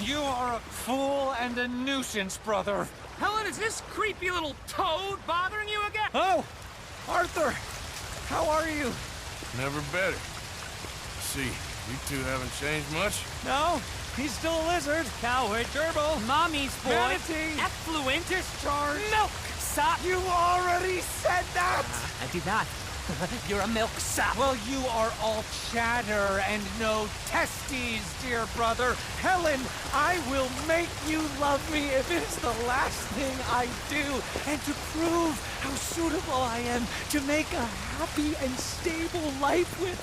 You are a fool and a nuisance, brother. Helen, is this creepy little toad bothering you again? Oh, Arthur, how are you? Never better. See, you two haven't changed much? No, he's still a lizard. Coward, gerbil, Mommy's boy. manatee, Effluent. discharge. Milk sap. You already said that! I did not. You're a milk sap. Well, you are all chatter and no testes, dear brother. Helen, I will make you love me if it's the last thing I do, and to prove how suitable I am to make a happy and stable life with,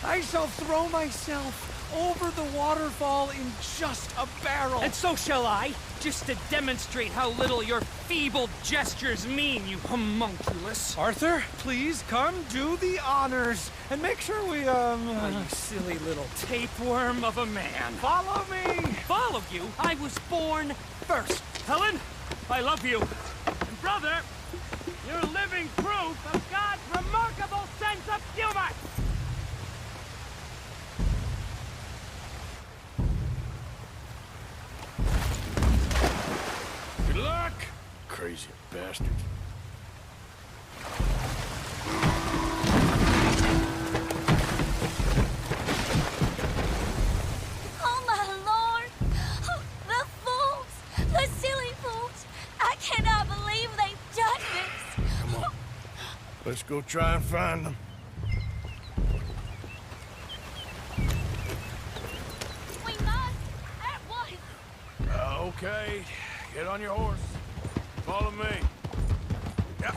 I shall throw myself over the waterfall in just a barrel. And so shall I, just to demonstrate how little your feeble gestures mean, you homunculus. Arthur, please come do the honors and make sure we, Oh, you silly little tapeworm of a man. follow me. Follow you? I was born first. Helen, I love you. And brother, you're living proof of God's remarkable sense of humor. Good luck! Crazy bastards. Oh, my Lord! Oh, the fools! The silly fools! I cannot believe they've done this! Come on. Let's go try and find them. We must! At once! Okay. Get on your horse. Follow me. Yep.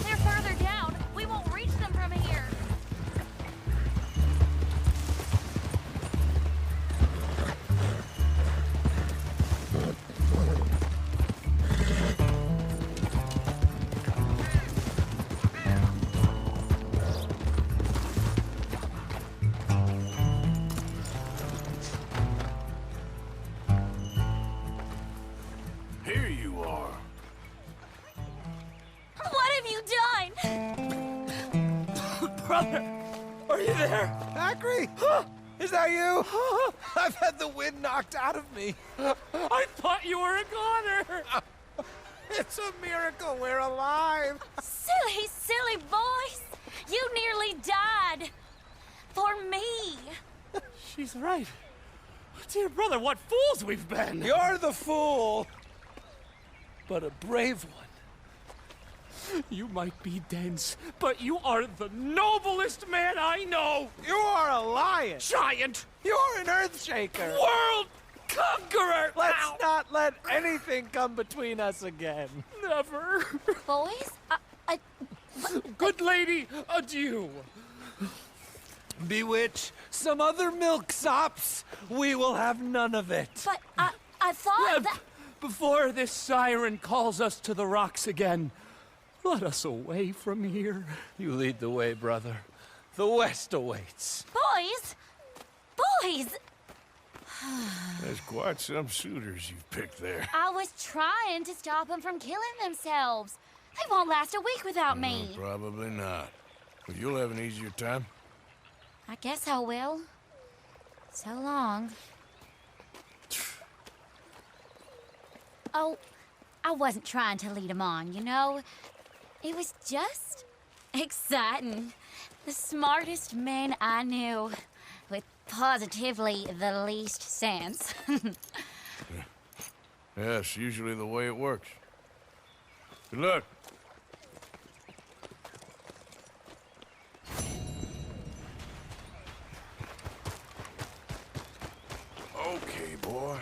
They're further down. We won't reach them from here. Here you are. What have you done? Brother, are you there? Acri, is that you? I've had the wind knocked out of me. I thought you were a goner. It's a miracle we're alive. Silly, silly boys! You nearly died. For me. She's right. Dear brother, what fools we've been. You're the fool, but a brave one. You might be dense, but you are the noblest man I know. You are a lion. Giant, You're an earthshaker. world conqueror. Let's Ow. not let anything come between us again. Never. Boys? Good lady, adieu. Bewitch some other milksops. We will have none of it. But I thought that... Before this siren calls us to the rocks again, let us away from here. You lead the way, brother. The West awaits. Boys! Boys! There's quite some suitors you've picked there. I was trying to stop them from killing themselves. They won't last a week without me. Probably not. But you'll have an easier time. I guess I will. So long. Oh, I wasn't trying to lead them on, you know? It was just exciting. The smartest men I knew, with positively the least sense. Yes, usually the way it works. Good luck. Okay, boy.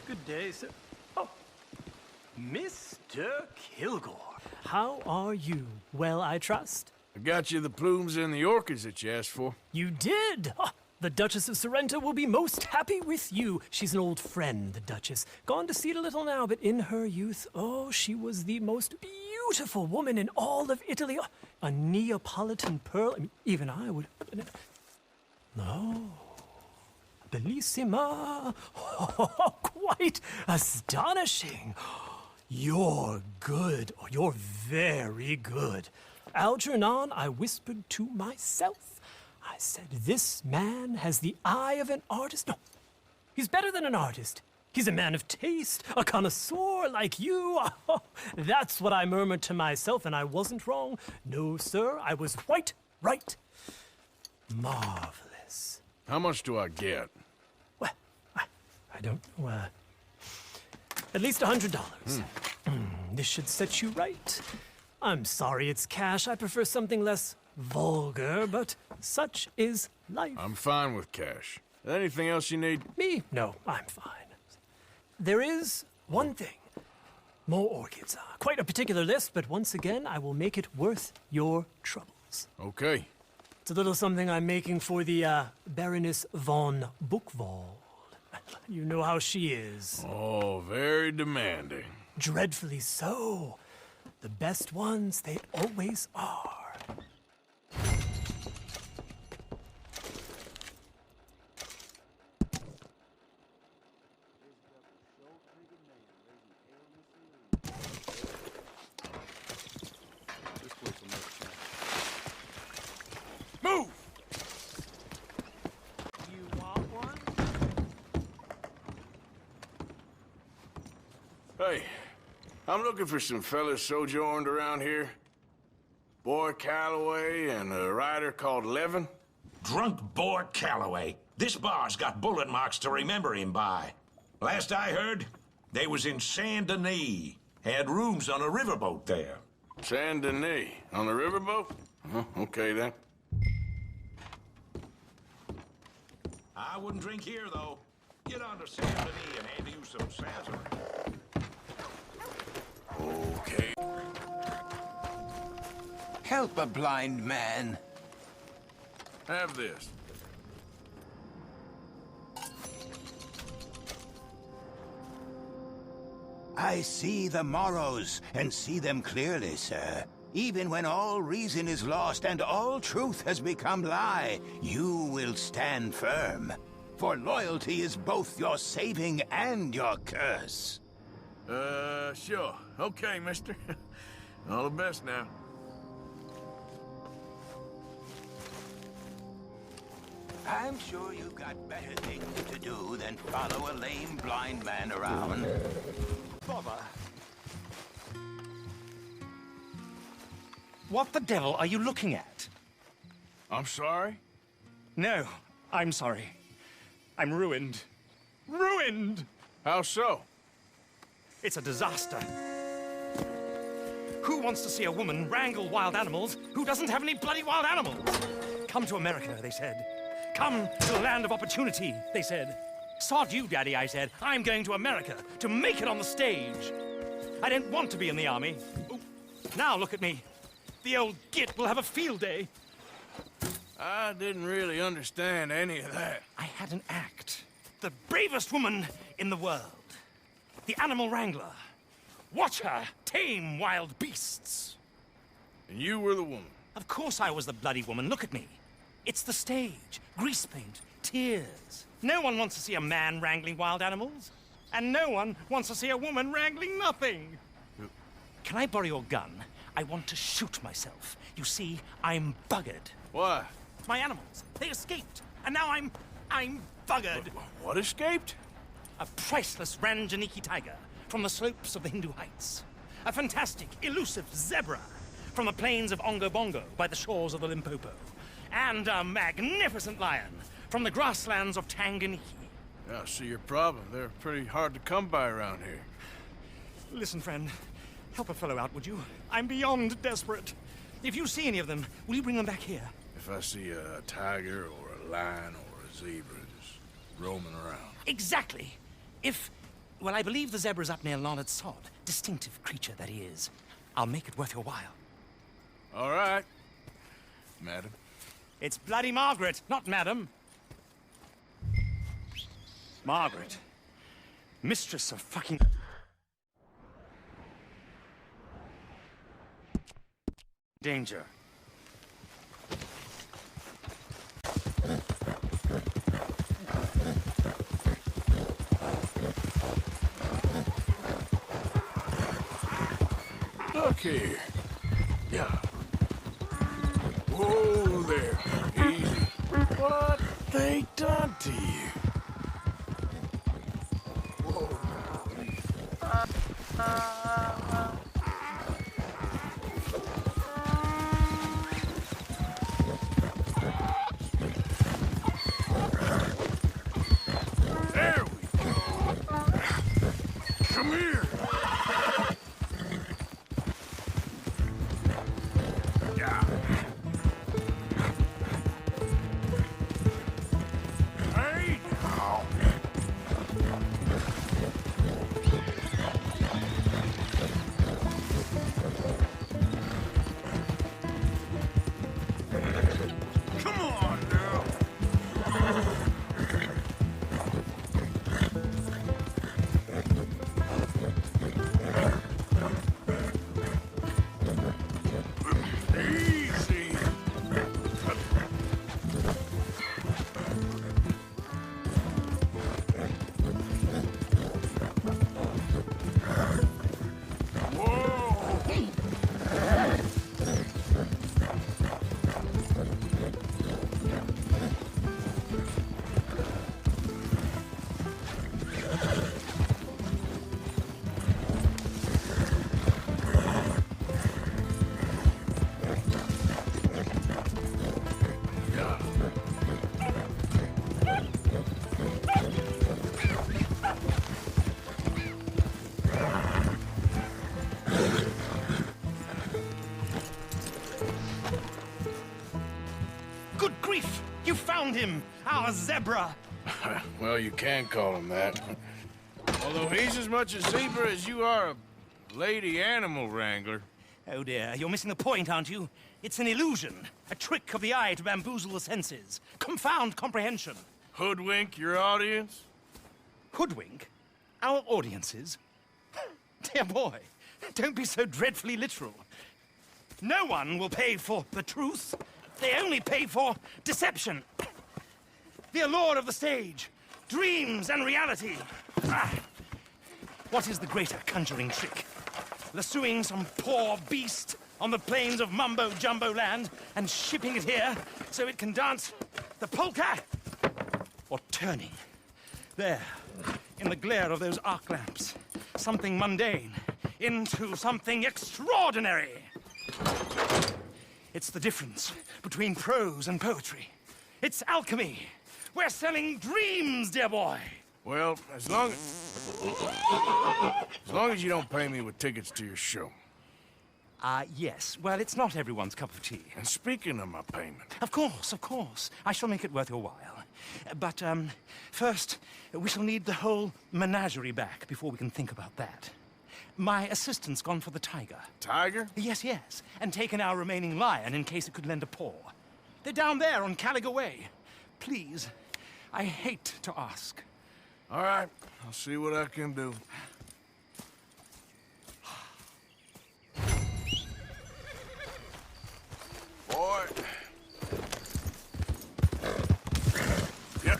Good day, sir. Oh, Mr. Kilgore. How are you? Well, I trust. I got you the plumes and the orchids that you asked for. You did! Ah, the Duchess of Sorrento will be most happy with you. She's an old friend, the Duchess. Gone to seed a little now, but in her youth, oh, she was the most beautiful woman in all of Italy. Oh, a Neapolitan pearl. I mean, even I would... No. Bellissima. Oh, quite astonishing. You're good. Oh, you're very good. Algernon, I whispered to myself. I said, this man has the eye of an artist. No, he's better than an artist. He's a man of taste, a connoisseur like you. Oh, that's what I murmured to myself, and I wasn't wrong. No, sir, I was quite right. Marvelous. How much do I get? Well, I don't know. At least $100. This should set you right. I'm sorry it's cash. I prefer something less vulgar, but such is life. I'm fine with cash. Anything else you need? Me? No, I'm fine. There is one thing. More orchids. Quite a particular list, but once again, I will make it worth your troubles. Okay. It's a little something I'm making for the Baroness von Buchwald. You know how she is. Oh, very demanding. Dreadfully so. The best ones, they always are. Move! You want one? Hey, I'm looking for some fellas sojourned around here. Boy Calloway and a rider called Levin. Drunk Boar Calloway. This bar's got bullet marks to remember him by. Last I heard, they was in Saint Denis. Had rooms on a riverboat there. Saint Denis. On the riverboat? Okay, then. I wouldn't drink here, though. Get on to Saint Denis and hand you some sazerac. Okay. Help a blind man. Have this. I see the morrows, and see them clearly, sir. Even when all reason is lost and all truth has become lie, you will stand firm. For loyalty is both your saving and your curse. Sure. Okay, mister. All the best now. I'm sure you've got better things to do than follow a lame blind man around. Bother. What the devil are you looking at? I'm sorry? No, I'm sorry. I'm ruined. Ruined! How so? It's a disaster. Who wants to see a woman wrangle wild animals who doesn't have any bloody wild animals? Come to America, they said. Come to the land of opportunity, they said. Sod you, Daddy, I said. I'm going to America to make it on the stage. I didn't want to be in the army. Ooh. Now look at me. The old git will have a field day. I didn't really understand any of that. I had an act. The bravest woman in the world. The animal wrangler. Watch her tame wild beasts. And you were the woman. Of course I was the bloody woman. Look at me. It's the stage. Grease paint. Tears. No one wants to see a man wrangling wild animals. And no one wants to see a woman wrangling nothing. Can I borrow your gun? I want to shoot myself. You see, I'm buggered. Why? My animals, they escaped. And now I'm buggered. What escaped? A priceless Ranjaniki tiger from the slopes of the Hindu Heights. A fantastic, elusive zebra from the plains of Ongo Bongo by the shores of the Limpopo. And a magnificent lion from the grasslands of Tanganyika. Yeah, I see your problem. They're pretty hard to come by around here. Listen, friend. Help a fellow out, would you? I'm beyond desperate. If you see any of them, will you bring them back here? If I see a tiger or a lion or a zebra just roaming around. Exactly. Well, I believe the zebra's up near Larned Sod. Distinctive creature that he is. I'll make it worth your while. All right, madam. It's bloody Margaret, not madam. Margaret. Mistress of fucking... danger. Look here. Yeah. Whoa there. Easy. What they done to you? There we go. Come here. Yeah. Hey now. Come on now. Easy. Whoa. Yeah. Good grief! You found him! Our zebra! Well, you can call him that. Although he's as much a zebra as you are a lady animal wrangler. Oh dear, you're missing the point, aren't you? It's an illusion. A trick of the eye to bamboozle the senses. Confound comprehension. Hoodwink your audience? Hoodwink? Our audiences? Dear boy, don't be so dreadfully literal. No one will pay for the truth. They only pay for deception. The allure of the stage. Dreams and reality. Ah. What is the greater conjuring trick? Lassoing some poor beast on the plains of mumbo-jumbo land and shipping it here so it can dance the polka? Or turning, there, in the glare of those arc lamps, something mundane into something extraordinary? It's the difference between prose and poetry. It's alchemy. We're selling dreams, dear boy. Well, as long as you don't pay me with tickets to your show. Yes. Well, it's not everyone's cup of tea. And speaking of my payment, Of course, of course. I shall make it worth your while. But, first, we shall need the whole menagerie back before we can think about that. My assistant's gone for the tiger. tiger? Yes, yes. And taken our remaining lion in case it could lend a paw. They're down there on Caliga Way. Please, I hate to ask. All right, I'll see what I can do. Boy. Yep.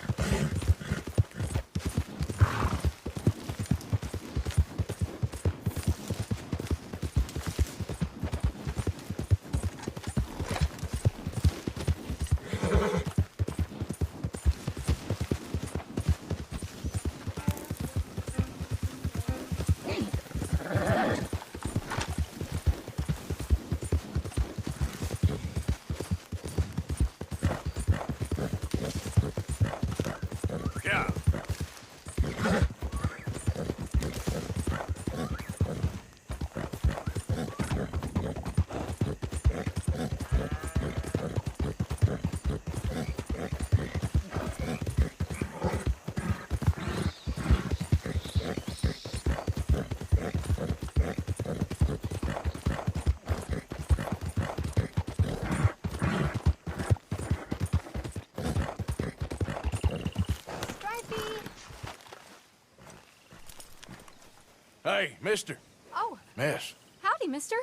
Hey, mister. Oh, Miss, howdy, mister.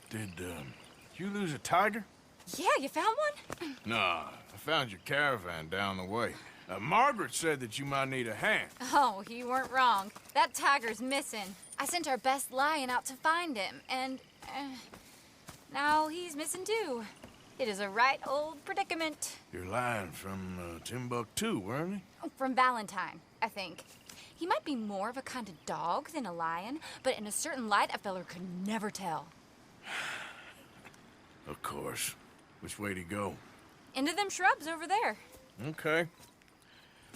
did you lose a tiger? Yeah, you found one? Nah, I found your caravan down the way. Margaret said that you might need a hand. Oh, you weren't wrong. That tiger's missing. I sent our best lion out to find him, and now he's missing too. It is a right old predicament. Your lion from Timbuktu, weren't he? From Valentine, I think. He might be more of a kind of dog than a lion, but in a certain light, a feller could never tell. Of course. Which way to go? Into them shrubs over there. Okay.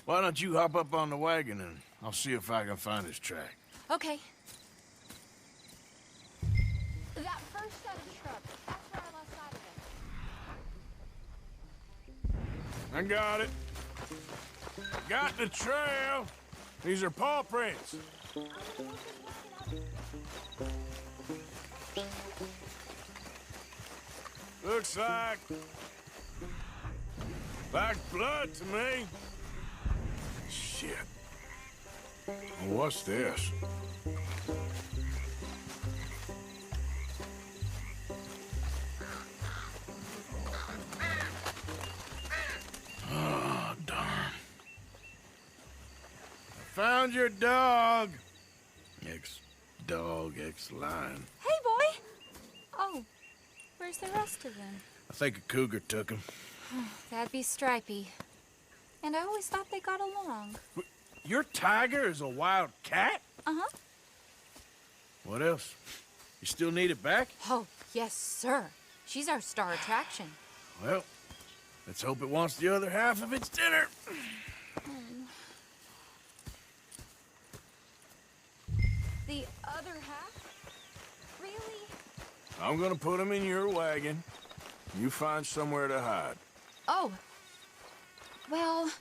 Why don't you hop up on the wagon and I'll see if I can find his track. Okay. That first set of shrubs, that's where I lost sight of it. I got it. Got the trail. These are paw prints. Looks like blood to me. Shit. What's this? Oh, darn. Found your dog. Ex-dog, ex-lion. Hey, boy! Oh, where's the rest of them? I think a cougar took him. That'd be Stripey. And I always thought they got along. Your tiger is a wild cat? Uh-huh. What else? You still need it back? Oh, yes, sir. She's our star attraction. Well, let's hope it wants the other half of its dinner. The other half? Really? I'm gonna put him in your wagon. You find somewhere to hide. Oh. Well,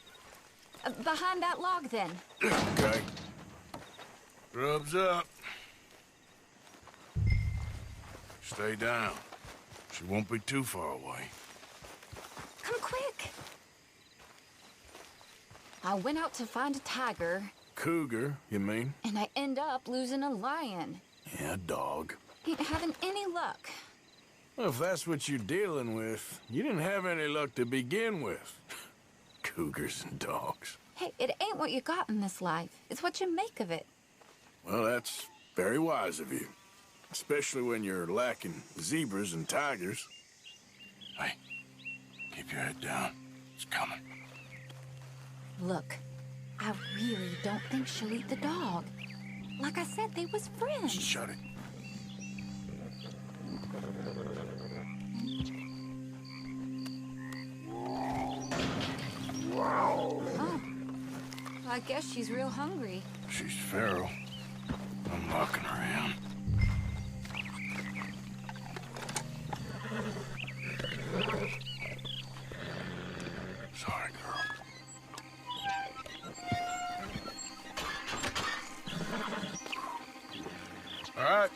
behind that log, then. Okay. Grub's up. Stay down. She won't be too far away. Come quick. I went out to find a tiger, Cougar, you mean? and I end up losing a lion. Yeah, dog. Ain't having any luck. Well, if that's what you're dealing with, you didn't have any luck to begin with. Cougars and dogs. Hey, it ain't what you got in this life. It's what you make of it. Well, that's very wise of you. Especially when you're lacking zebras and tigers. Hey, keep your head down. It's coming. Look, I really don't think she'll eat the dog. Like I said, they was friends. Shut it. Oh, I guess she's real hungry. She's feral. I'm locking her in. Sorry, girl. All right.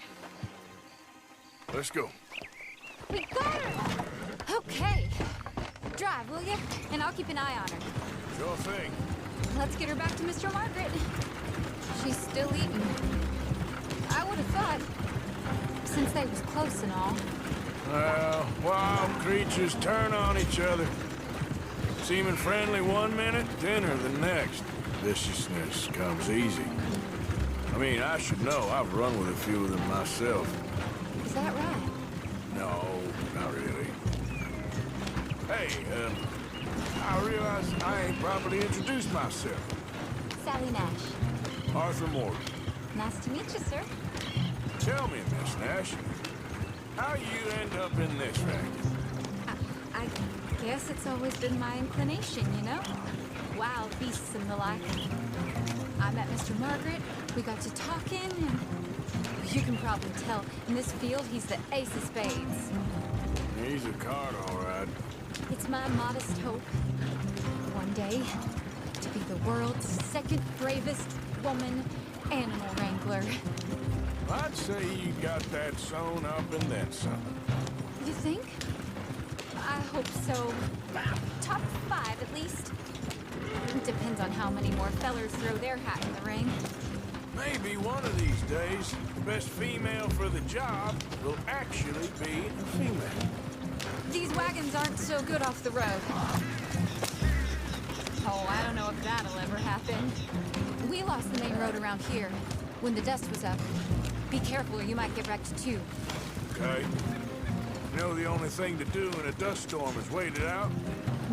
Let's go. We got her! Okay. Drive, will you? And I'll keep an eye on her. Sure thing. Let's get her back to Mr. Margaret. She's still eating. I would have thought, since they was close and all. Well, wild creatures turn on each other. Seeming friendly one minute, dinner the next. Viciousness comes easy. I mean, I should know. I've run with a few of them myself. Is that right? No, not really. Hey, I realize I ain't properly introduced myself. Sally Nash. Arthur Morgan. Nice to meet you, sir. Tell me, Miss Nash, how you end up in this racket? I guess it's always been my inclination, you know? Wild beasts and the like. I met Mr. Margaret, we got to talking, and you can probably tell, in this field, he's the ace of spades. He's a card, all right. It's my modest hope, one day, to be the world's second bravest woman animal wrangler. I'd say you got that sewn up and then some. You think? I hope so. Top 5, at least. Depends on how many more fellers throw their hat in the ring. Maybe one of these days, the best female for the job will actually be a female. These wagons aren't so good off the road. Oh, I don't know if that'll ever happen. We lost the main road around here when the dust was up. Be careful or you might get wrecked too. Okay. You know the only thing to do in a dust storm is wait it out?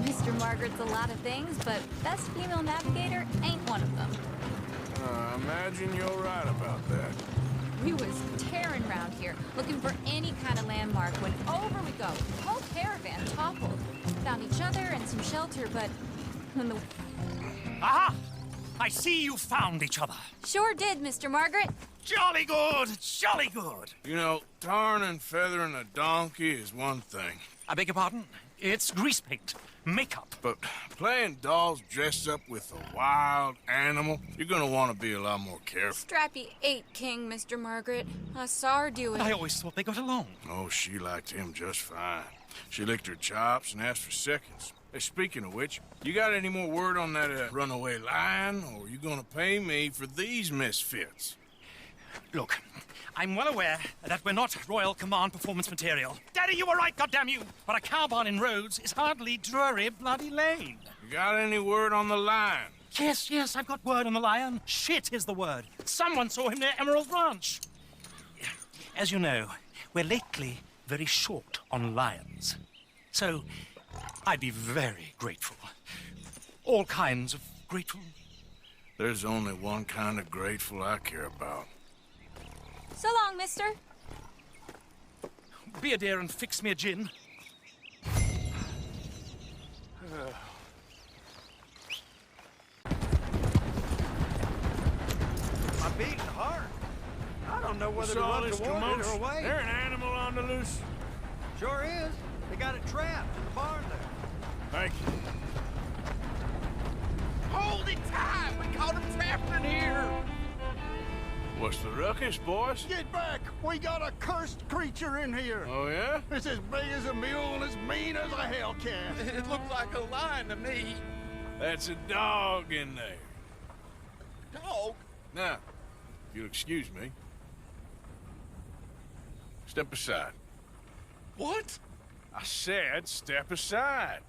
Mr. Margaret's a lot of things, but best female navigator ain't one of them. I imagine you're right about that. We was tearing around here, looking for any kind of landmark when over we go. The whole caravan toppled. Found each other and some shelter, but when the... Aha! I see you found each other. Sure did, Mr. Margaret. Jolly good, jolly good. You know, tarring and feathering a donkey is one thing. I beg your pardon? It's grease paint, makeup. But playing dolls dressed up with a wild animal, you're gonna want to be a lot more careful. Strappy ate King, Mr. Margaret. I saw her do it. I always thought they got along. Oh, she liked him just fine. She licked her chops and asked for seconds. Hey, speaking of which, you got any more word on that runaway lion, or are you gonna pay me for these misfits? Look, I'm well aware that we're not Royal Command performance material. Daddy, you were right, goddamn you! But a cow barn in Rhodes is hardly Drury Bloody Lane. You got any word on the lion? Yes, I've got word on the lion. Shit is the word. Someone saw him near Emerald Ranch. As you know, we're lately very short on lions. So, I'd be very grateful. All kinds of grateful. There's only one kind of grateful I care about. So long, mister. Be a dear and fix me a gin. My beating heart. I don't know whether to Saw run this toward it or commotion? away. There an animal on the loose? Sure is. They got it trapped in the barn there. Thank you. Hold it tight! We caught him trapped in here! What's the ruckus, boys? Get back! We got a cursed creature in here! Oh, yeah? It's as big as a mule and as mean as a hellcat. It looks like a lion to me. That's a dog in there. Dog? Now, if you'll excuse me. Step aside. What? I said step aside.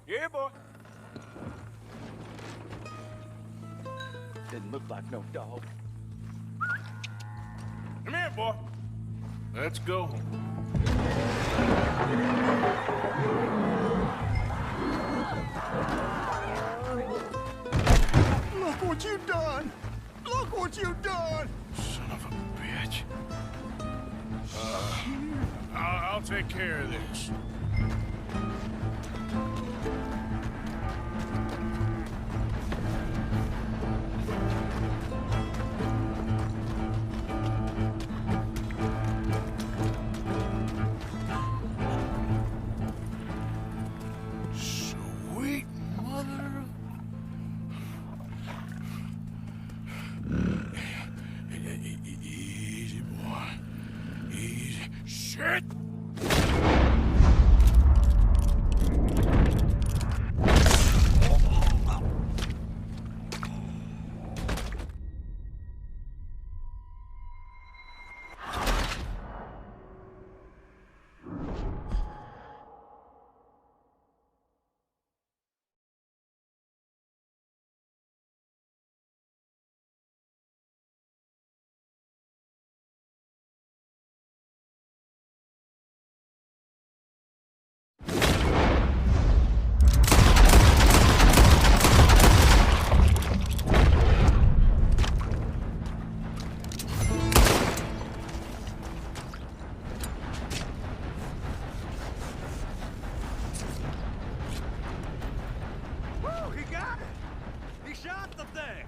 Yeah, boy. Didn't look like no dog. Come here, boy. Let's go. Look what you done! Look what you done! Son of a bitch. I'll take care of this. Sweet mother. Easy, boy. Easy. Shit! Woo, he got it! He shot the thing!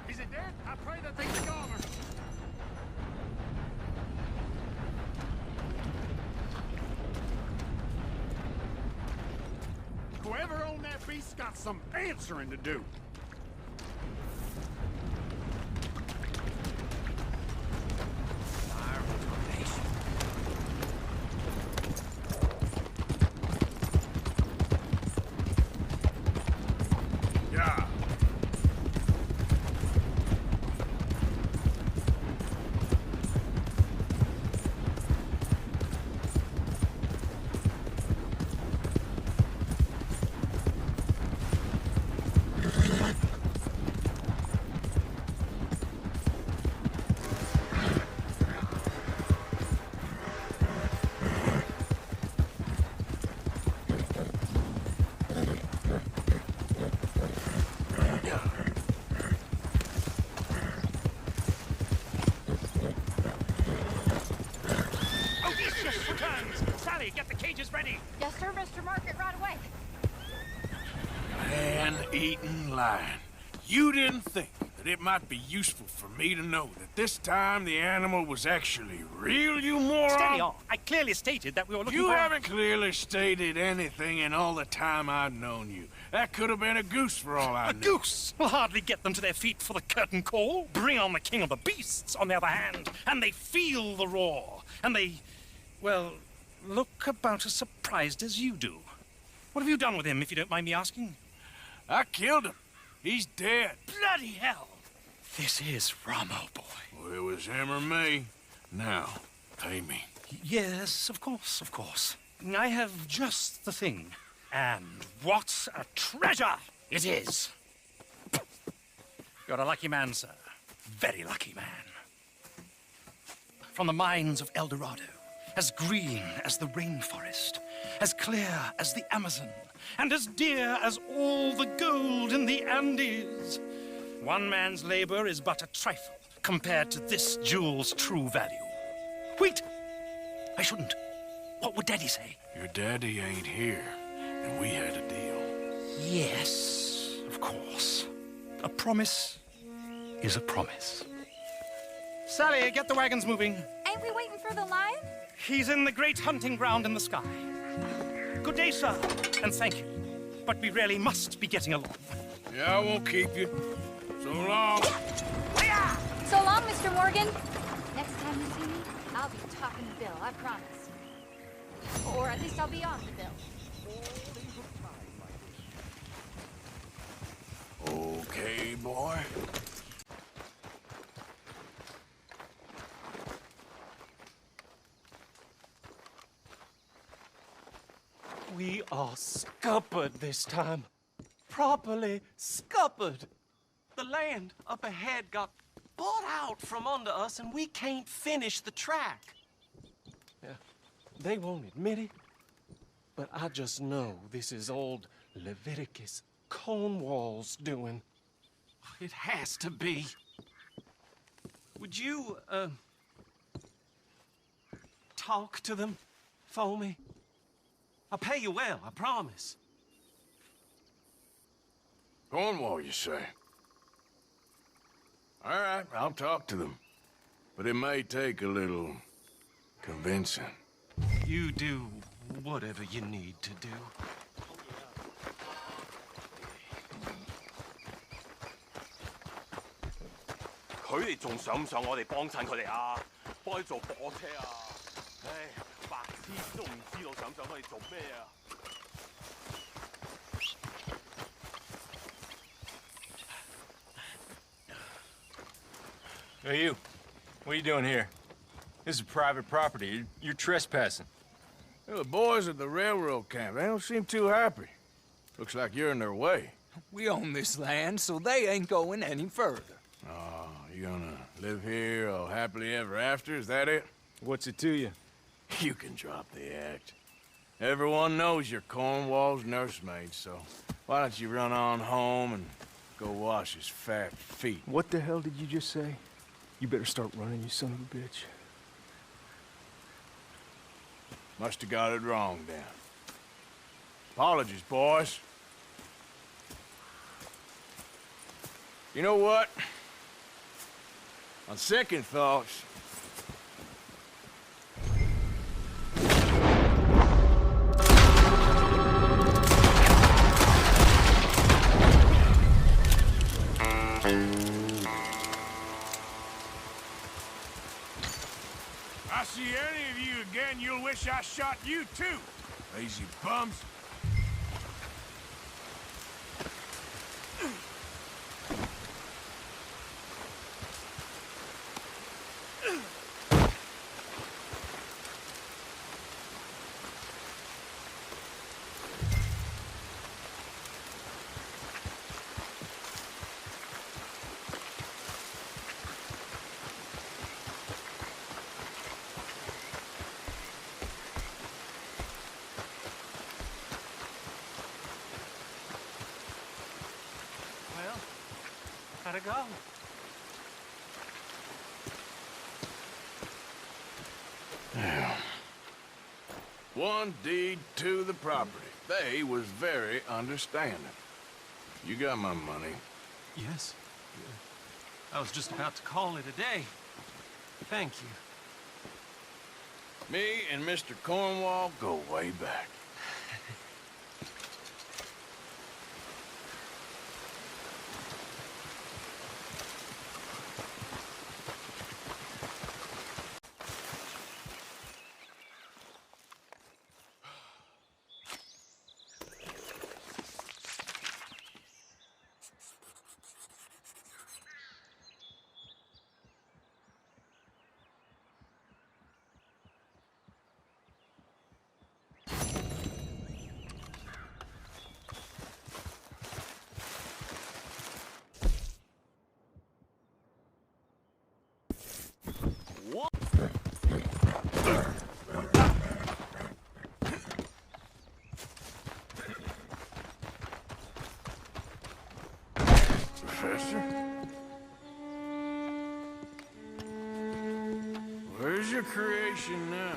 Is it dead? I pray that thing's gone. Whoever owned that beast's got some answering to do. cages ready. Yes, sir, Mr. Market, right away. Man-eating lion. You didn't think that it might be useful for me to know that this time the animal was actually real, you moron? Steady on. I clearly stated that we were looking You for... haven't clearly stated anything in all the time I've known you. That could have been a goose for all I A knew. goose will hardly get them to their feet for the curtain call. Bring on the king of the beasts, on the other hand, and they feel the roar. And they, well, look about as surprised as you do. What have you done with him, if you don't mind me asking? I killed him. He's dead. Bloody hell! This is Ramo, boy. Well, it was him or me. Now, pay me. Yes, of course, of course. I have just the thing. And what a treasure it is! You're a lucky man, sir. Very lucky man. From the mines of El Dorado, as green as the rainforest, as clear as the Amazon, and as dear as all the gold in the Andes. One man's labor is but a trifle compared to this jewel's true value. Wait! I shouldn't. What would Daddy say? Your daddy ain't here, and we had a deal. Yes, of course. A promise is a promise. Sally, get the wagons moving. Ain't we waiting for the lion? He's in the great hunting ground in the sky. Good day, sir, and thank you. But we really must be getting along. Yeah, I won't keep you. So long. So long, Mr. Morgan. Next time you see me, I'll be topping the bill, I promise. Or at least I'll be on the bill. Okay, boy. We are scuppered this time. Properly scuppered. The land up ahead got bought out from under us and we can't finish the track. Yeah, they won't admit it, but I just know this is old Leviticus Cornwall's doing. It has to be. Would you, talk to them for me? I'll pay you well, I promise. Cornwall, you say? All right, I'll talk to them. But it may take a little convincing. You do whatever you need to do. 佢哋仲想唔想我哋幫襯佢哋啊？幫佢做火車啊？唉，白痴都唔知道想唔想佢哋做咩啊！ Hey, you. What are you doing here? This is private property. You're trespassing. Well, the boys at the railroad camp, they don't seem too happy. Looks like you're in their way. We own this land, so they ain't going any further. Oh, you gonna live here all happily ever after? Is that it? What's it to you? You can drop the act. Everyone knows you're Cornwall's nursemaid, so why don't you run on home and go wash his fat feet? What the hell did you just say? You better start running, you son of a bitch. Must have got it wrong then. Apologies, boys. You know what? On second thoughts, I see any of you again, you'll wish I shot you too. Lazy bums. Well, how'd it go? One deed to the property. They was very understanding. You got my money. Yes. I was just about to call it a day. Thank you. Me and Mr. Cornwall go way back. Professor? Where's your creation now?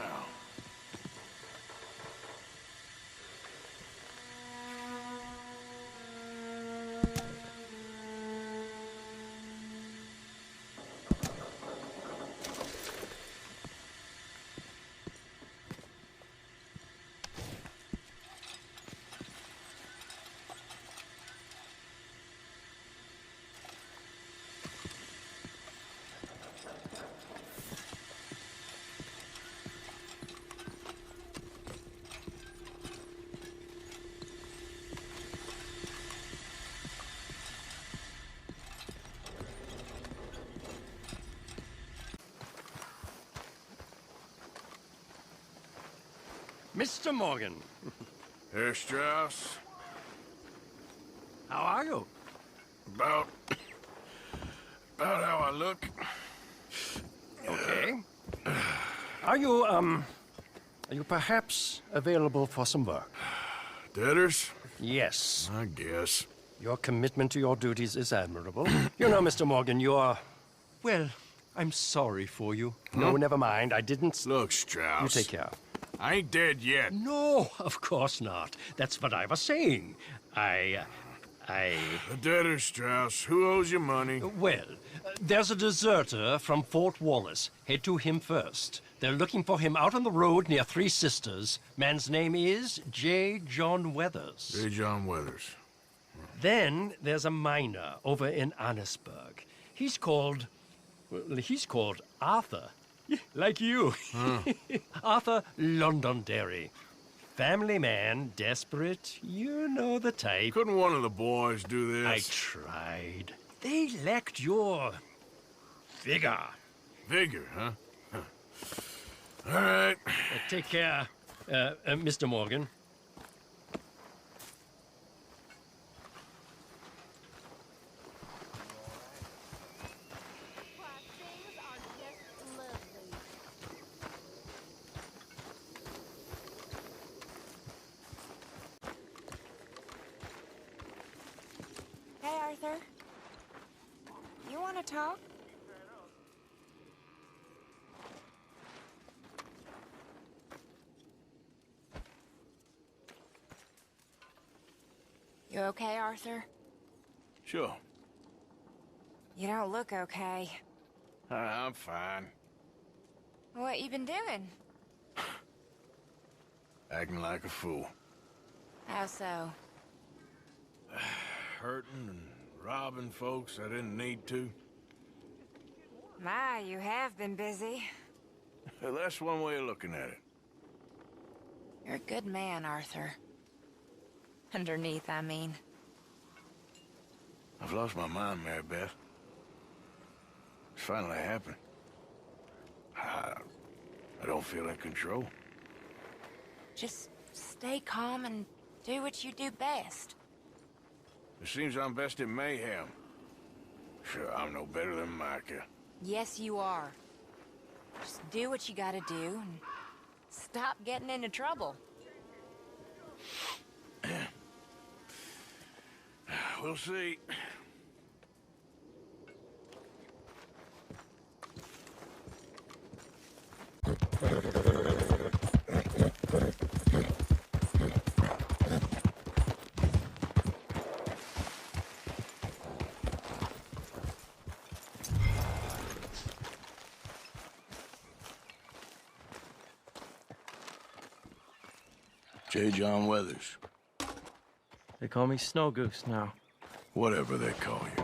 Mr. Morgan, Herr Strauss? how are you? About how I look. Okay. Are you perhaps available for some work? Debtors? Yes. I guess. Your commitment to your duties is admirable. You know, Mr. Morgan, you're... Well, I'm sorry for you. No, never mind. I didn't... Look, Strauss. You take care. I ain't dead yet. No, of course not. That's what I was saying. The debtors, Strauss. Who owes you money? Well, there's a deserter from Fort Wallace. Head to him first. They're looking for him out on the road near Three Sisters. Man's name is J. John Weathers. J. John Weathers. Then there's a miner over in Annisburg. He's called Arthur. Like you. Arthur Londonderry. Family man, desperate. You know the type. Couldn't one of the boys do this? I tried. They lacked your... vigor. Vigor, huh? All right. Take care, Mr. Morgan. Hey, Arthur. You want to talk? You okay, Arthur? Sure. You don't look okay. I'm fine. What you been doing? Acting like a fool. How so? Hurting and robbing folks I didn't need to. My, you have been busy. Well, that's one way of looking at it. You're a good man, Arthur. Underneath, I mean. I've lost my mind, Mary Beth. It's finally happened. I don't feel in control. Just stay calm and do what you do best. It seems I'm best in mayhem. Sure, I'm no better than Micah. Yes, you are. Just do what you gotta do and stop getting into trouble. We'll see. J. John Weathers. They call me Snow Goose now. Whatever they call you.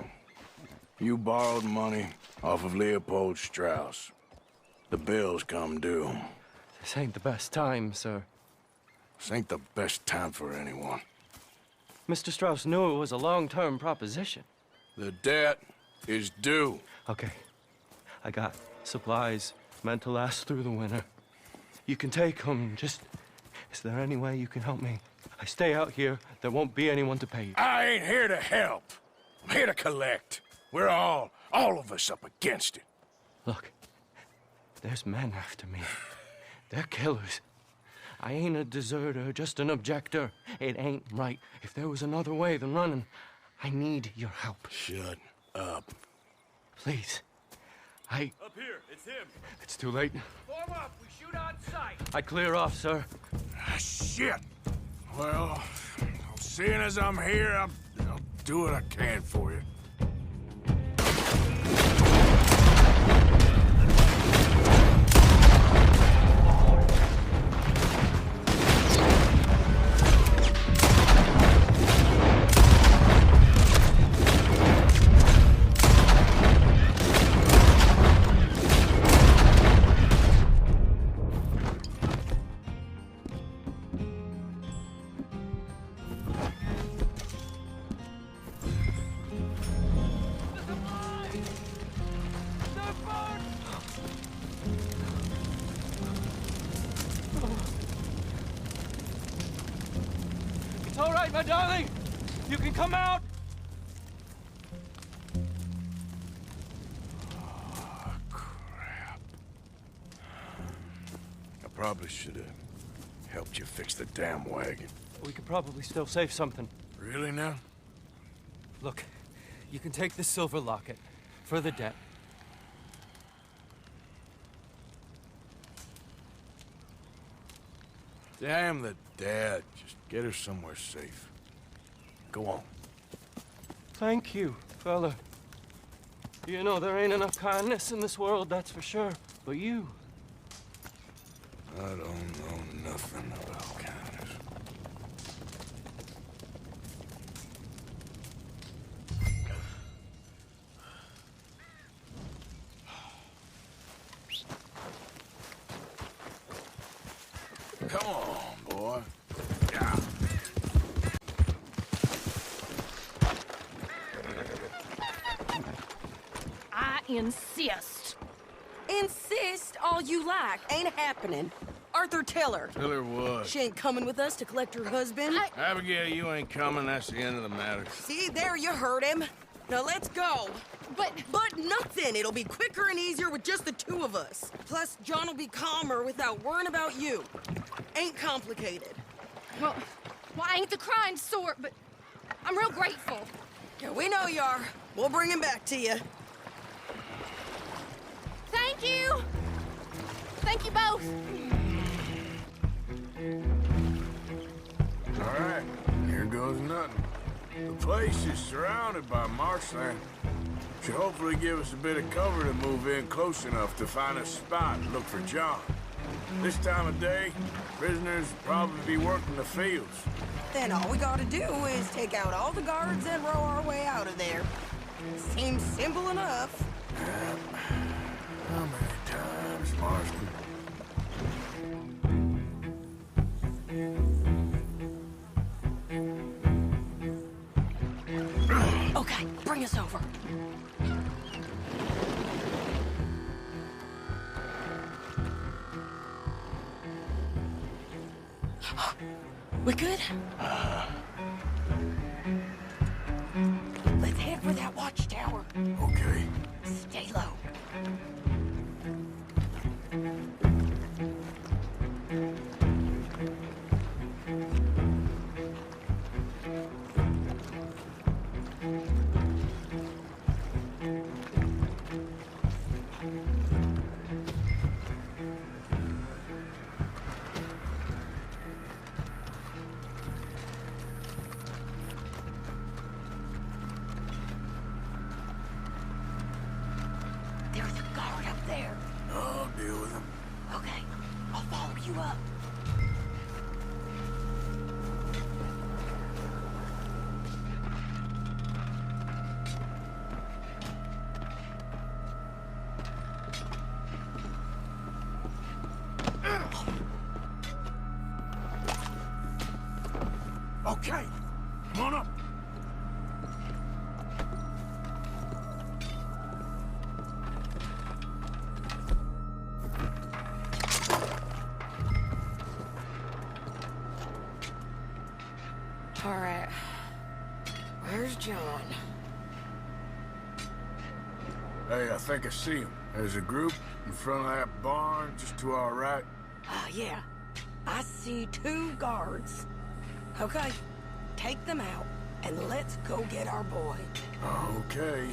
You borrowed money off of Leopold Strauss. The bills come due. This ain't the best time, sir. This ain't the best time for anyone. Mr. Strauss knew it was a long-term proposition. The debt is due. Okay. I got supplies meant to last through the winter. You can take them. Just... Is there any way you can help me? I stay out here, there won't be anyone to pay you. I ain't here to help. I'm here to collect. We're all of us up against it. Look, there's men after me. They're killers. I ain't a deserter, just an objector. It ain't right. If there was another way than running, I need your help. Shut up. Please. Up here, it's him. It's too late. Form up, we shoot on sight. I clear off, sir. Shit. Well, seeing as I'm here, I'll do what I can for you. It's all right, my darling. You can come out. Oh, crap. I probably should have helped you fix the damn wagon. We could probably still save something. Really now? Look, you can take the silver locket for the debt. Damn the dad. Just get her somewhere safe. Go on. Thank you, fella. You know, there ain't enough kindness in this world, that's for sure. But you... I don't know nothing about kindness. Come on, boy. Yeah. I insist. Insist all you like. Ain't happening. Arthur, tell her. Tell her what? She ain't coming with us to collect her husband. Abigail, you ain't coming. That's the end of the matter. See, there you heard him. Now let's go. But nothing. It'll be quicker and easier with just the two of us. Plus, John will be calmer without worrying about you. Ain't complicated. Well, I ain't the crying sort, but I'm real grateful. Yeah, we know you are. We'll bring him back to you. Thank you! Thank you both! All right, here goes nothing. The place is surrounded by marshland. Should hopefully give us a bit of cover to move in close enough to find a spot and look for John. This time of day, prisoners probably be working the fields. Then all we gotta do is take out all the guards and row our way out of there. Seems simple enough. How many times, Marston? Okay, bring us over. We good? Let's head for that watchtower. Okay. Stay low. Okay, come on up. All right. Where's John? Hey, I think I see him. There's a group in front of that barn just to our right. Ah, yeah. I see 2 guards. Okay, take them out, and let's go get our boy. Okay.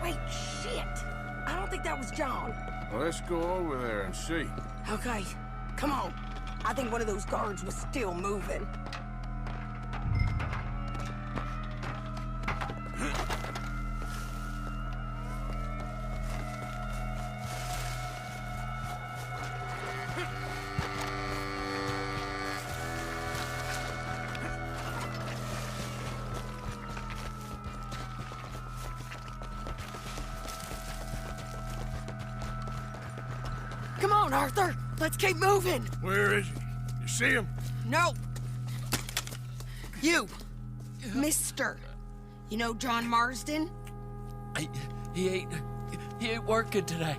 Wait, shit! I don't think that was John. Well, let's go over there and see. Okay, come on. I think one of those guards was still moving. Come on, Arthur. Let's keep moving. Where is he? You see him? No. You, Mister. You know John Marsden? He ain't working today.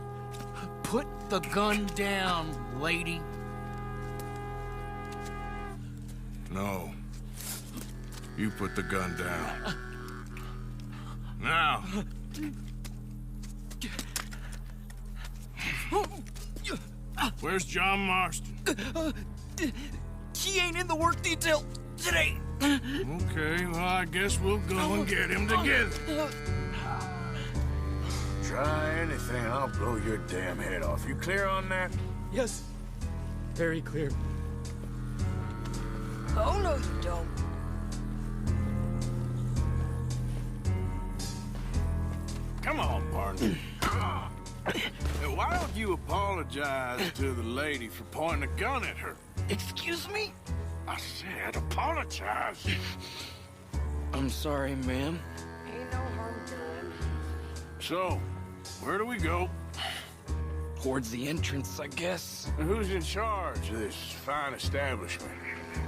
Put the gun down, lady. No. You put the gun down. Now. Where's John Marston? He ain't in the work detail today. Okay, well, I guess we'll go and get him together. Try anything, I'll blow your damn head off. You clear on that? Yes. Very clear. Oh, no, you don't. Come on, partner. Why don't you apologize to the lady for pointing a gun at her? Excuse me? I said apologize. I'm sorry, ma'am. Ain't no harm done. So, where do we go? Towards the entrance, I guess. And who's in charge of this fine establishment?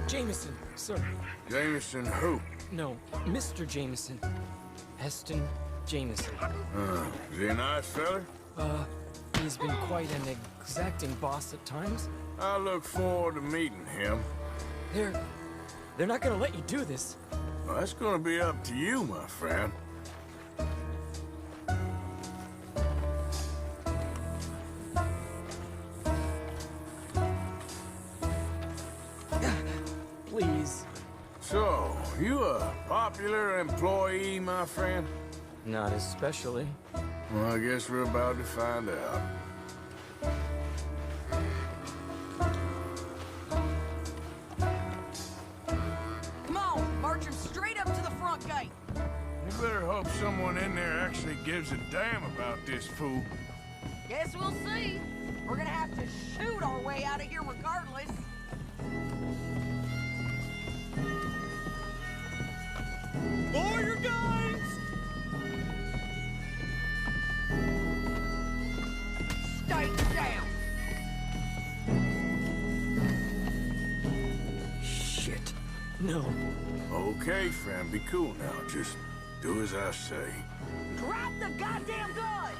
Jameson, sir. Jameson who? No, Mr. Jameson. Heston Jameson. Is he a nice fella? He's been quite an exacting boss at times. I look forward to meeting him. They're not gonna let you do this. Well, that's gonna be up to you, my friend. Please. So, you a popular employee, my friend? Not especially. Well, I guess we're about to find out. Come on, march him straight up to the front gate. You better hope someone in there actually gives a damn about this fool. Guess we'll see. We're gonna have to shoot our way out of here regardless. Lower your guns! Stay down. Shit. No. Okay, friend, be cool now. Just do as I say. Drop the goddamn guns!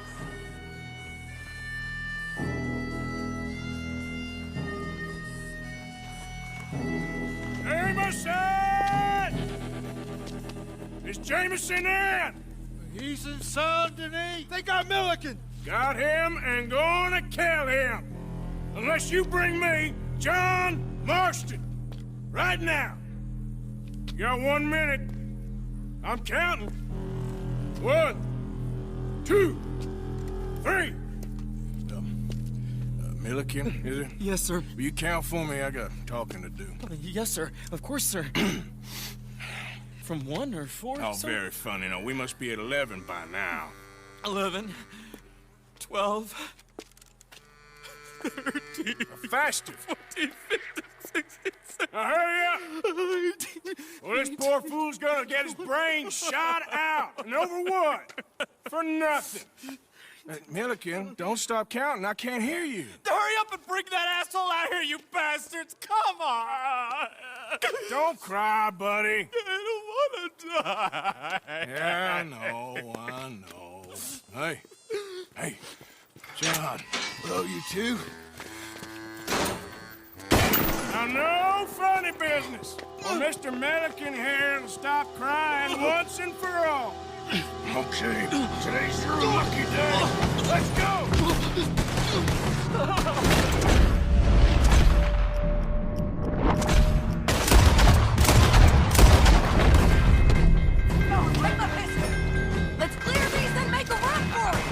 Jameson! Is Jameson in? He's in Saint-Denis. They got Milliken. Got him and gonna kill him. Unless you bring me John Marston. Right now. You got 1 minute. I'm counting. 1, 2, 3. Milliken, is it? Yes, sir. Will you count for me? I got talking to do. Yes, sir. Of course, sir. From 1 or 4, Oh, sir? very funny. No, we must be at 11 by now. 11, 12, 13, faster. 14, 15, 16, 17. Now hurry up. 18. Well, this poor fool's gonna get his brains shot out. And over what? For nothing. Milliken, don't stop counting. I can't hear you. Hurry up and bring that asshole out here, you bastards! Come on! Don't cry, buddy. I don't want to die. Yeah, I know. Hey, John. Hello, you two. Now, no funny business. Well, Mr. Milliken here will stop crying once and for all. Okay, today's your lucky day. Let's go! Take my pistol! Let's clear these and make a run for it!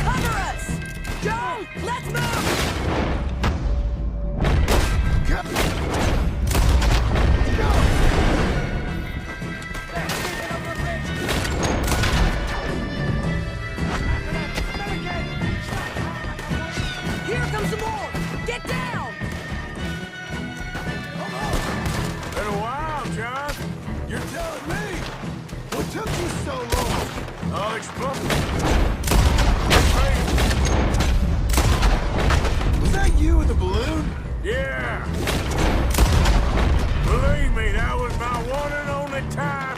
Cover us! Joe, let's move! Here comes some more! Get down! Been a while, John. You're telling me. What took you so long? I'll explain. Was that you with the balloon? Yeah. Believe me, that was my one and only time.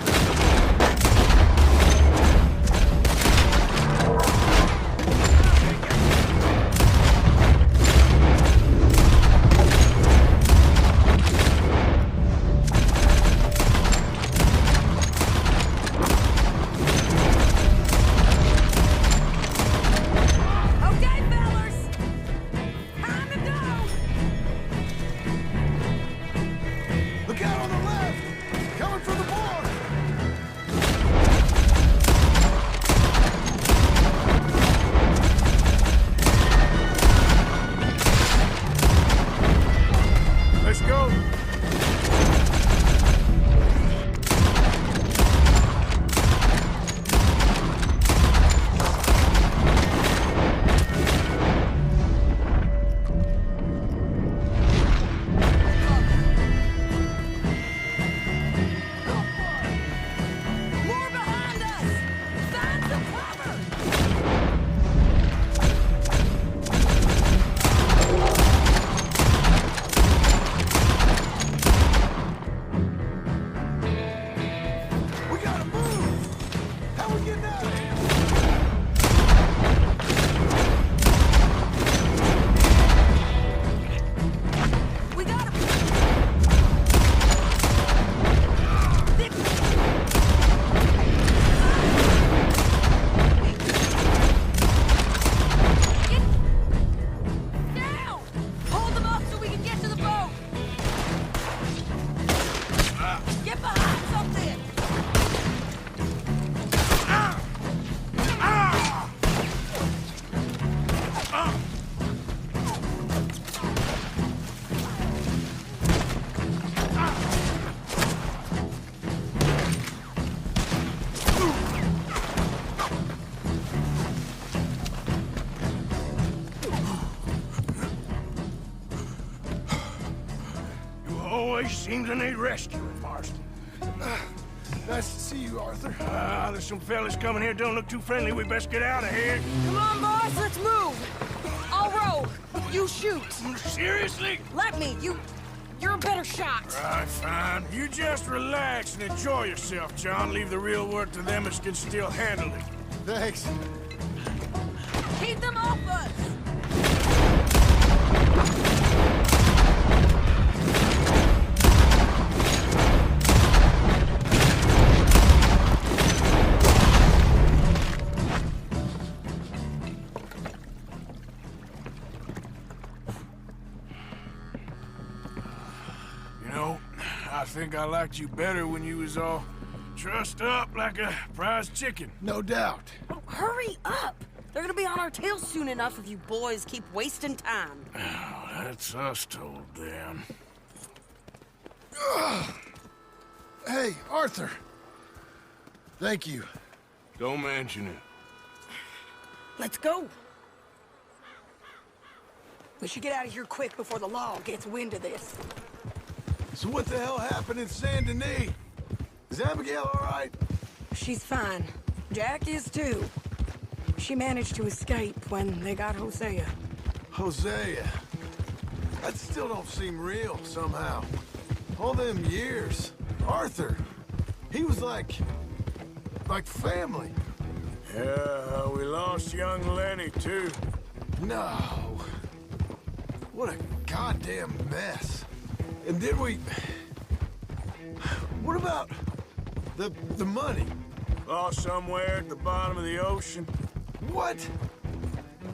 Okay, fellas! Time to go! Look out on the left! Coming from the board! Let's go! More behind us! Find some cover! We gotta move! How we getting out of here? We gotta... Down! Hold them up so we can get to the boat! Get behind something! You always seem to need rescuing, Marston. Nice to see you, Arthur. There's some fellas coming here. Don't look too friendly. We best get out of here. Come on, boys, let's move! I'll row. You shoot. Seriously? Let me. You're a better shot. Right, fine. You just relax and enjoy yourself, John. Leave the real work to them that can still handle it. Thanks. Keep them off us! You know, I think I liked you better when you was all trussed up like a prize chicken. No doubt. Hurry up! They're gonna be on our tails soon enough if you boys keep wasting time. That's us told them. Hey, Arthur. Thank you. Don't mention it. Let's go. We should get out of here quick before the law gets wind of this. So what the hell happened in Saint Denis? Is Abigail all right? She's fine. Jack is too. She managed to escape when they got Hosea. Hosea. That still don't seem real, somehow. All them years. Arthur. He was like family. Yeah, we lost young Lenny, too. No. What a goddamn mess. And did we... What about the money? Lost somewhere at the bottom of the ocean. What?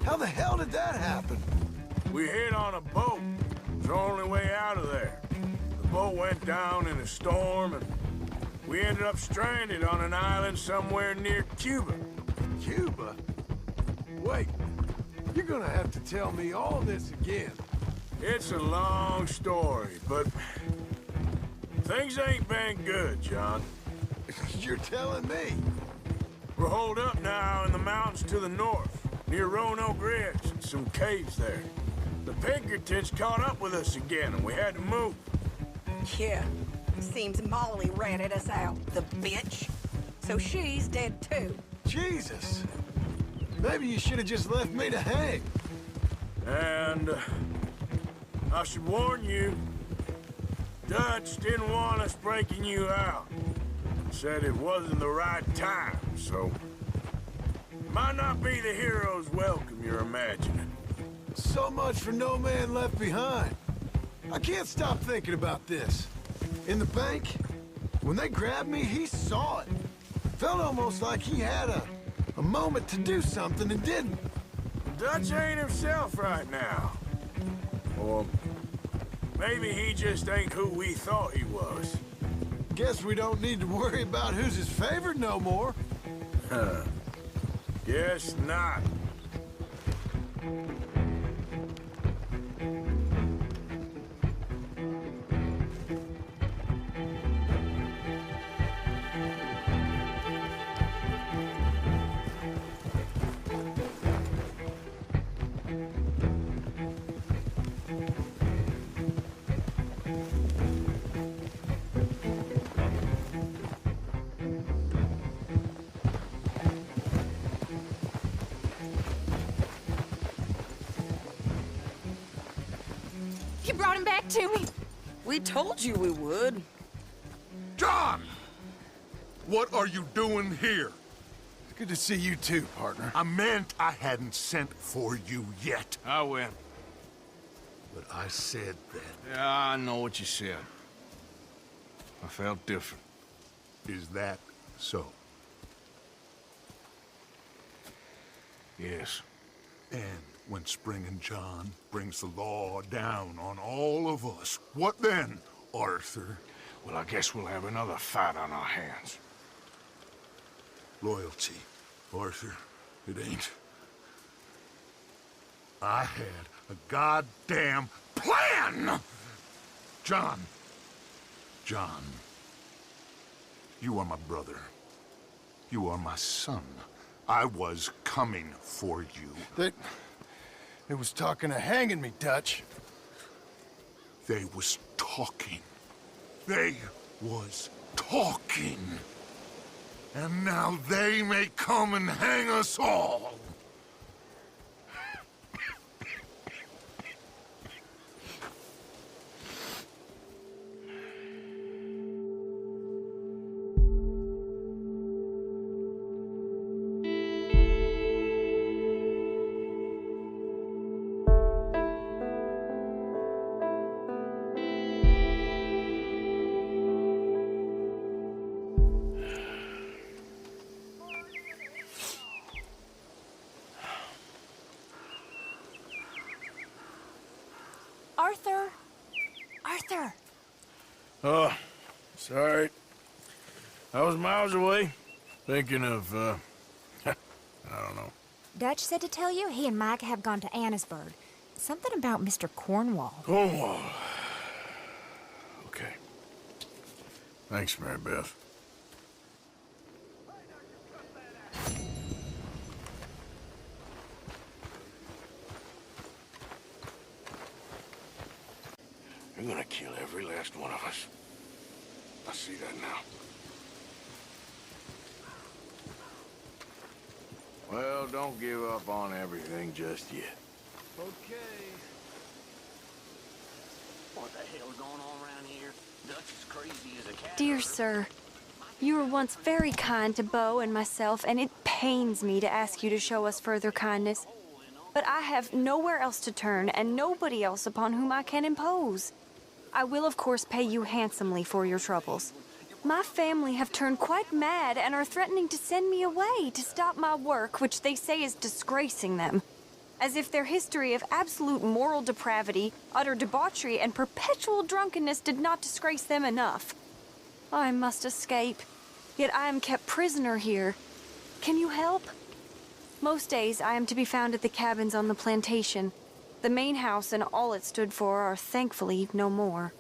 How the hell did that happen? We hit on a boat. It was the only way out of there. The boat went down in a storm, and we ended up stranded on an island somewhere near Cuba. Cuba? Wait, you're gonna have to tell me all this again. It's a long story, but things ain't been good, John. You're telling me? We're holed up now in the mountains to the north, near Roanoke Ridge, and some caves there. The Pinkertons caught up with us again, and we had to move. Yeah. Seems Molly ratted us out, the bitch. So she's dead too. Jesus. Maybe you should have just left me to hang. And I should warn you, Dutch didn't want us breaking you out. Said it wasn't the right time, so... Might not be the hero's welcome you're imagining. So much for no man left behind. I can't stop thinking about this. In the bank, when they grabbed me, he saw it. Felt almost like he had a moment to do something and didn't. Dutch ain't himself right now. Or maybe he just ain't who we thought he was. Guess we don't need to worry about who's his favorite no more. Huh. Guess not. You brought him back to me. We told you we would. John! What are you doing here? Good to see you too, partner. I meant I hadn't sent for you yet. I went. But I said that. Yeah, I know what you said. I felt different. Is that so? Yes. And when Spring and John brings the law down on all of us, what then, Arthur? Well, I guess we'll have another fight on our hands. Loyalty, Arthur, it ain't. I had a goddamn plan! John, you are my brother. You are my son. I was coming for you. They was talking of hanging me, Dutch. They was talking. They was talking. And now they may come and hang us all. Arthur! Oh, sorry. I was miles away, thinking of, I don't know. Dutch said to tell you he and Micah have gone to Annisburg. Something about Mr. Cornwall. Cornwall. Okay. Thanks, Mary Beth. You're gonna kill every last one of us. I see that now. Well, don't give up on everything just yet. Okay. What the hell's going on around here? Dutch is crazy as a cat. Dear sir, you were once very kind to Beau and myself, and it pains me to ask you to show us further kindness. But I have nowhere else to turn, and nobody else upon whom I can impose. I will, of course, pay you handsomely for your troubles. My family have turned quite mad and are threatening to send me away to stop my work, which they say is disgracing them. As if their history of absolute moral depravity, utter debauchery, and perpetual drunkenness did not disgrace them enough. I must escape, yet I am kept prisoner here. Can you help? Most days I am to be found at the cabins on the plantation. The main house and all it stood for are thankfully no more.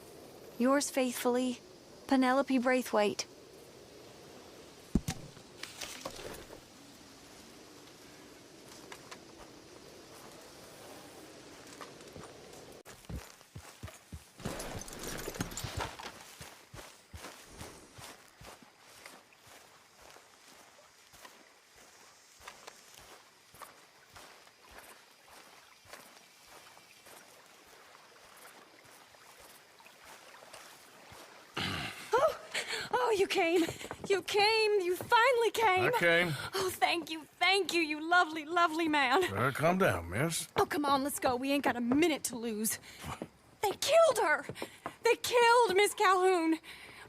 Yours faithfully, Penelope Braithwaite. Oh, you came. You came. You finally came. I came. Oh, thank you, you lovely, lovely man. Calm down, miss. Oh, come on, let's go. We ain't got a minute to lose. They killed her. They killed Miss Calhoun.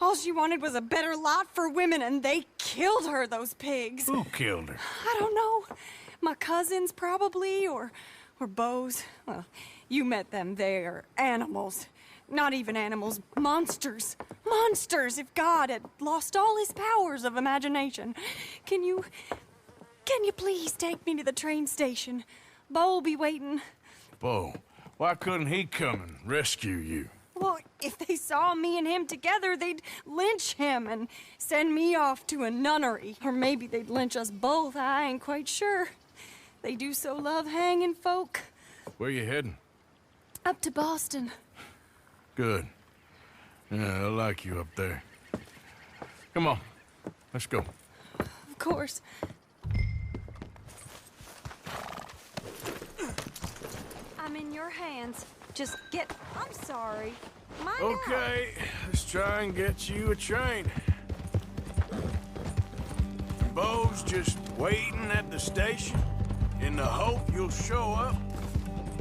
All she wanted was a better lot for women, and they killed her, those pigs. Who killed her? I don't know. My cousins, probably, or Beau's. Well, you met them. They're animals. Not even animals, monsters. Monsters, if God had lost all his powers of imagination. Can you please take me to the train station? Beau will be waiting. Beau, why couldn't he come and rescue you? Well, if they saw me and him together, they'd lynch him and send me off to a nunnery. Or maybe they'd lynch us both, I ain't quite sure. They do so love hanging folk. Where you heading? Up to Boston. Good. Yeah, I like you up there. Come on, let's go. Of course. I'm in your hands. Just get... I'm sorry. Okay, let's try and get you a train. Beau's just waiting at the station in the hope you'll show up,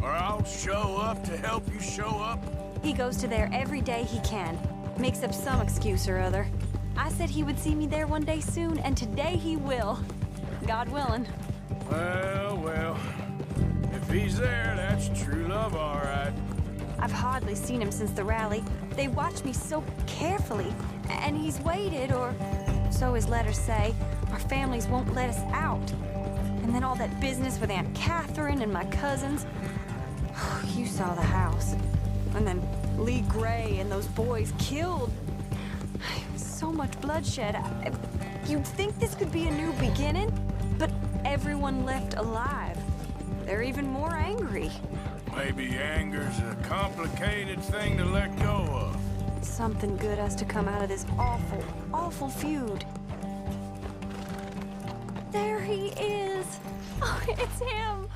or I'll show up to help you show up. He goes to there every day he can. Makes up some excuse or other. I said he would see me there one day soon, and today he will. God willing. Well, if he's there, that's true love, all right. I've hardly seen him since the rally. They watched me so carefully, and he's waited, or so his letters say. Our families won't let us out. And then all that business with Aunt Catherine and my cousins. You saw the house. And then Lee Gray and those boys killed. So much bloodshed. You'd think this could be a new beginning, but everyone left alive. They're even more angry. Maybe anger's a complicated thing to let go of. Something good has to come out of this awful, awful feud. There he is. Oh, it's him.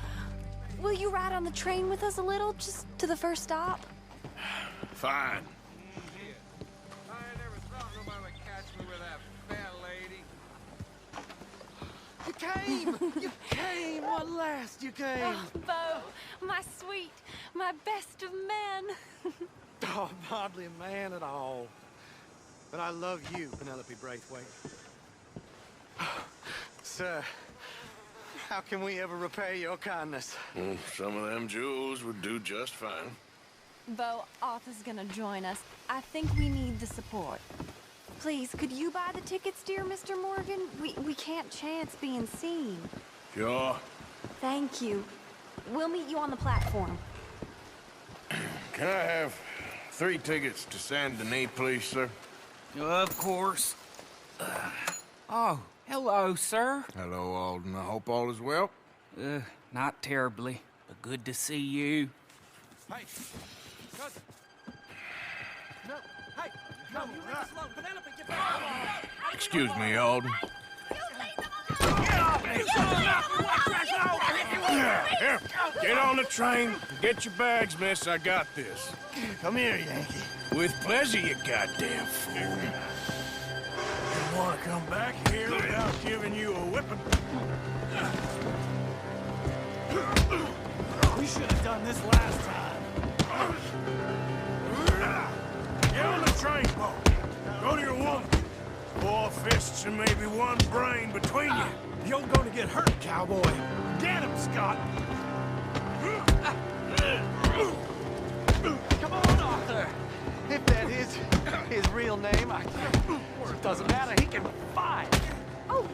Will you ride on the train with us a little, just to the first stop? Fine. You came! You came! At last, you came! Oh, Beau, my sweet, my best of men. Oh, I'm hardly a man at all. But I love you, Penelope Braithwaite. Sir, how can we ever repay your kindness? Some of them jewels would do just fine. Beau, Arthur's gonna join us. I think we need the support. Please, could you buy the tickets, dear Mr. Morgan? We can't chance being seen. Sure. Thank you. We'll meet you on the platform. Can I have 3 tickets to Saint Denis, please, sir? Of course. Oh, hello, sir. Hello, Alden. I hope all is well. Not terribly, but good to see you. Hey, cousin. No, hey, no, you leave us alone. Penelope, get back. Excuse me, Alden. Here, get on the train. Get your bags, miss. I got this. Come here, Yankee. With pleasure, you goddamn fool. You want to come back here without giving you a whipping? We should have done this last time. Get on the train, Bo. Go to your woman. 4 fists and maybe 1 brain between you. You're going to get hurt, cowboy. Get him, Scott. Come on, Arthur. If that is his real name, it doesn't matter. He can fight. Oh,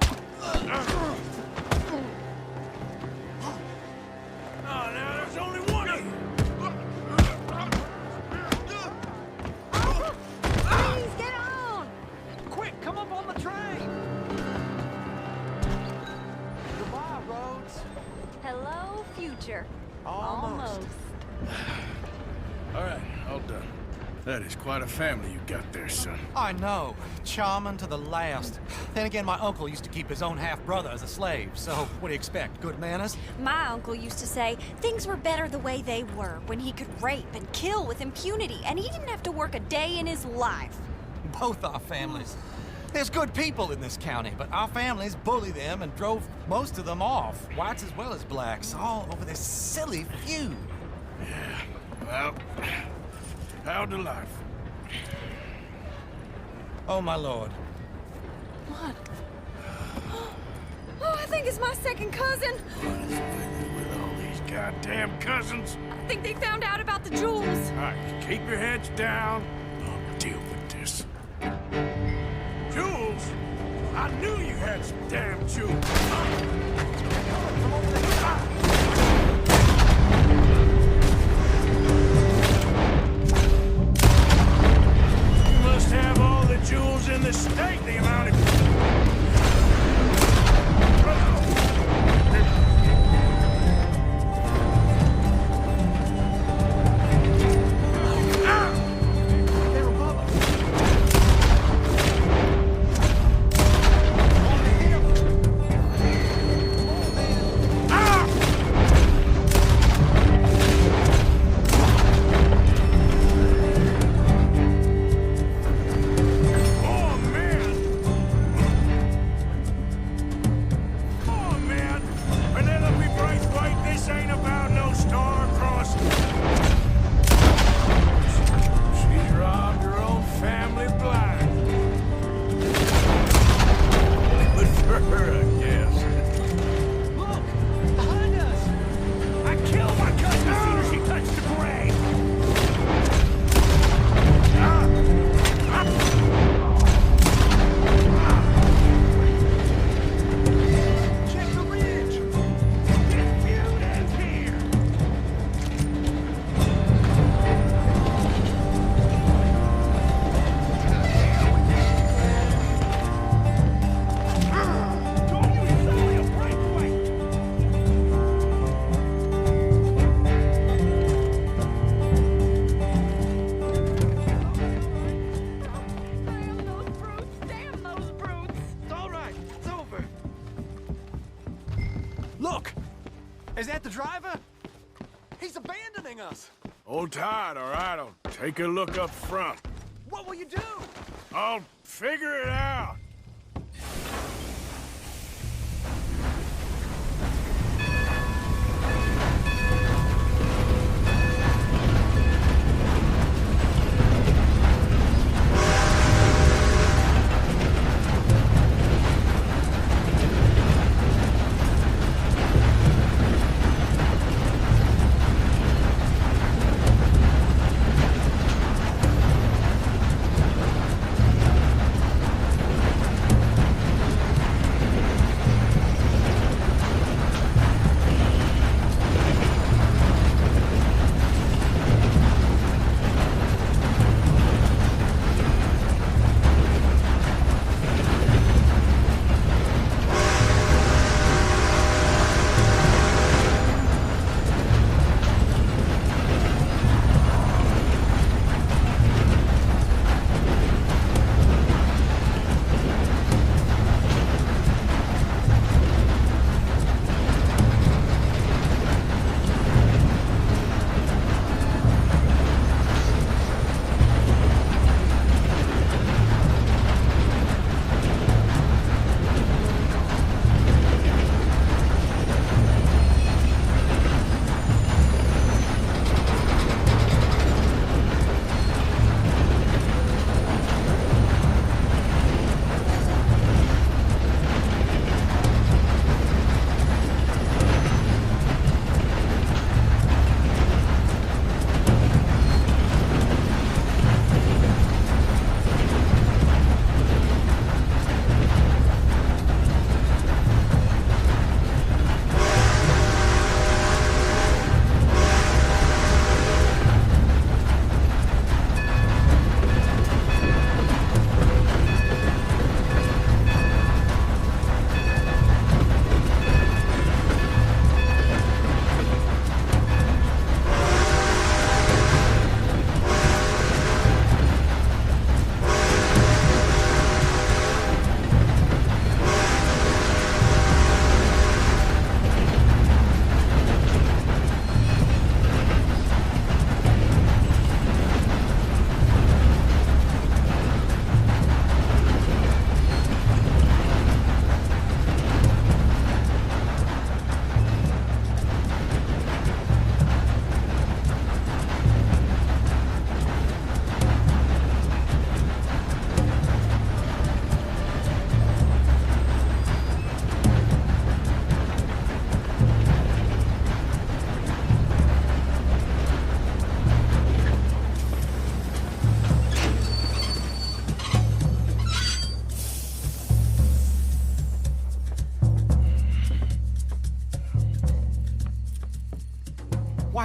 now there's only one of you. Please, get on! Quick, come up on the train. Goodbye, Rhodes. Hello, future. Almost. All right, all done. That is quite a family you got there, son. I know. Charming to the last. Then again, my uncle used to keep his own half-brother as a slave, so what do you expect? Good manners? My uncle used to say things were better the way they were, when he could rape and kill with impunity, and he didn't have to work a day in his life. Both our families. There's good people in this county, but our families bullied them and drove most of them off, whites as well as blacks, all over this silly feud. Yeah, well, how delightful. Oh, my lord. What? Oh, I think it's my second cousin. With all these goddamn cousins. I think they found out about the jewels. All right, keep your heads down. I'll deal with this. Jewels? I knew you had some damn jewels. You must have all the jewels in the state, the amount of... Look! Is that the driver? He's abandoning us! Hold tight, all right? I'll take a look up front. What will you do? I'll figure it out.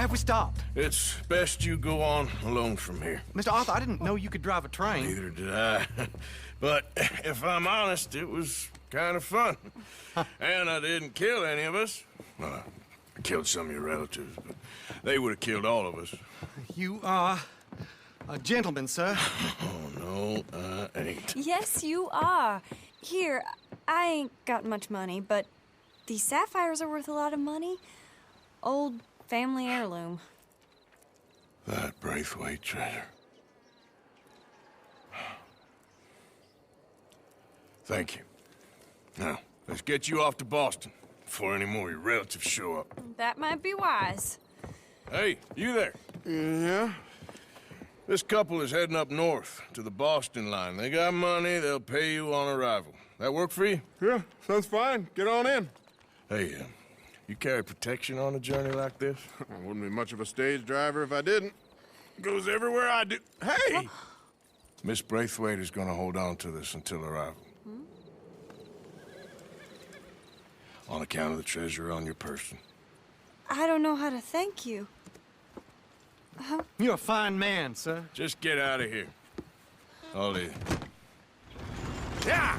have we stopped? It's best you go on alone from here. Mr. Arthur, I didn't know you could drive a train. Neither did I. But if I'm honest, it was kind of fun. And I didn't kill any of us. Well, I killed some of your relatives, but they would have killed all of us. You are a gentleman, sir. Oh, no, I ain't. Yes, you are. Here, I ain't got much money, but these sapphires are worth a lot of money. Old family heirloom. That Braithwaite treasure. Thank you. Now, let's get you off to Boston before any more of your relatives show up. That might be wise. Hey, you there? Yeah? This couple is heading up north to the Boston line. They got money, they'll pay you on arrival. That work for you? Yeah, sounds fine. Get on in. Hey, you carry protection on a journey like this? I wouldn't be much of a stage driver if I didn't. Goes everywhere I do. Hey! Miss Braithwaite is gonna hold on to this until arrival. On account of the treasure on your person. I don't know how to thank you. You're a fine man, sir. Just get out of here. I'll leave. Yeah!